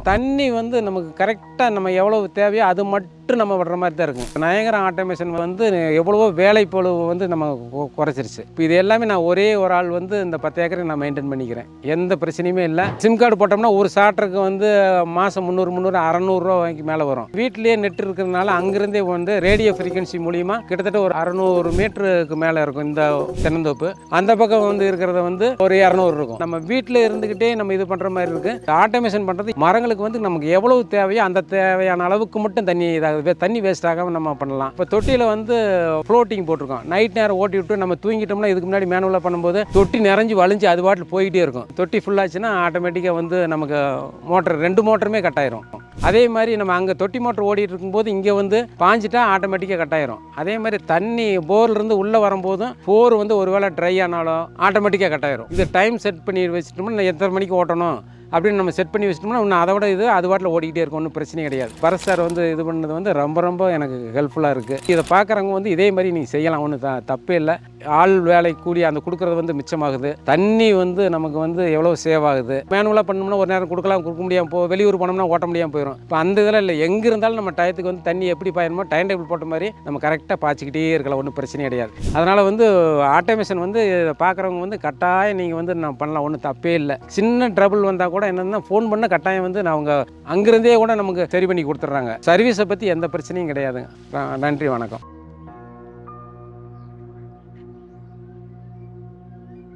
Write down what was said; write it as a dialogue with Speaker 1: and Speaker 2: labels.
Speaker 1: தண்ணி வந்து நமக்கு கரெக்டாக நம்ம எவ்வளவு தேவையோ அது மட்டும் நம்ம விடுற மாதிரி தான் இருக்கும். நயங்கரம் ஆட்டோமேஷன் வந்து எவ்வளவோ வேலைப்பொழுவு வந்து நம்ம குறைச்சிருச்சு. இப்போ இது எல்லாமே நான் ஒரே ஒரு ஆள் வந்து இந்த 10 ஏக்கரை நான் மெயின்டைன் பண்ணிக்கிறேன். எந்த பிரச்சனையுமே இல்லை. சிம் கார்டு போட்டோம்னா ஒரு சாட்டருக்கு வந்து மாதம் 300 600 ரூபாய்க்கு மேலே வரும். வீட்டிலேயே நெட் இருக்கிறதுனால அங்கிருந்தே வந்து ரேடியோ ஃப்ரீக்வன்சி மூலிமா கிட்டத்தட்ட ஒரு 600 மீட்டருக்கு மேலே இருக்கும் இந்த தென்னந்தோப்பு. அந்த பக்கம் வந்து இருக்கிறத வந்து ஒரு 200 இருக்கும். நம்ம வீட்டில் இருந்துக்கிட்டே நம்ம இது பண்ணுற மாதிரி இருக்குது. ஆட்டோமேஷன் பண்ணுறது மரங்களுக்கு வந்து நமக்கு எவ்வளவு தேவையோ அந்த தேவையான அளவுக்கு மட்டும் தண்ணி வேஸ்ட் ஆகாமல் நம்ம பண்ணலாம். இப்போ தொட்டியில் வந்து ஃப்ளோட்டிங் போட்டிருக்கோம். நைட் நேரம் ஓட்டி விட்டு நம்ம தூங்கிட்டோம்னா இதுக்கு முன்னாடி மேனுவலாக பண்ணும்போது தொட்டி நிறைஞ்சு வலிஞ்சு அது பாட்டில் போய்கிட்டே இருக்கும். தொட்டி ஃபுல்லாச்சுன்னா ஆட்டோமேட்டிக்காக வந்து நமக்கு மோட்டர் 2 மோட்டருமே கட் ஆயிரும். அதே மாதிரி நம்ம அங்கே தொட்டி மோட்டர் ஓடிட்டு இருக்கும்போது இங்கே வந்து பாஞ்சிட்டா ஆட்டோமேட்டிக்காக கட் ஆயிரும். அதே மாதிரி தண்ணி போர்லேருந்து உள்ளே வரும்போதும் போர் வந்து ஒரு வேளை ட்ரை ஆனாலும் ஆட்டோமேட்டிக்காக கட் ஆயிரும். இது டைம் செட் பண்ணி வச்சுட்டோம்னா எத்தனை மணிக்கு ஓட்டணும் அப்படின்னு நம்ம செட் பண்ணி வச்சிட்டோம்னா இன்னும் அதை விட அது பாட்டில் ஓடிக்கிட்டே இருக்கும். ஒன்றும் பிரச்சனை கிடையாது. பரஸ் சார் வந்து இது பண்ணது வந்து ரொம்ப எனக்கு ஹெல்ப்ஃபுல்லாக இருக்குது. இதை பார்க்குறவங்க வந்து இதே மாதிரி நீங்கள் செய்யலாம். ஒன்றும் தப்பே இல்லை. ஆள் வேலை கூலி அந்த கொடுக்குறது வந்து மிச்சமாகுது. தண்ணி வந்து நமக்கு வந்து எவ்வளோ சேவ் ஆகுது. மேனுவலாக பண்ணோம்னா ஒரு நேரம் கொடுக்க முடியாமல் வெளியூர் போனோம்னா ஓட்ட முடியாமல் போயிடும். இப்போ அந்த இதில் இல்லை. எங்கே இருந்தாலும் நம்ம டயத்துக்கு வந்து தண்ணி எப்படி பாயணுமோ டைம் டேபிள் போட்ட மாதிரி நம்ம கரெக்டாக பாய்ச்சிக்கிட்டே இருக்கலாம். ஒன்றும் பிரச்சனை கிடையாது. அதனால் வந்து ஆட்டோமேஷன் வந்து பார்க்குறவங்க வந்து கட்டாயம் நீங்கள் வந்து நான் பண்ணலாம். ஒன்றும் தப்பே இல்லை. சின்ன ட்ரபிள் வந்தால் கூட என்னென்னா ஃபோன் பண்ண கட்டாயம் வந்து அவங்க அங்கிருந்தே கூட நமக்கு சரி பண்ணி கொடுத்துட்றாங்க. சர்வீஸை பற்றி எந்த பிரச்சனையும் கிடையாதுங்க. நன்றி, வணக்கம்.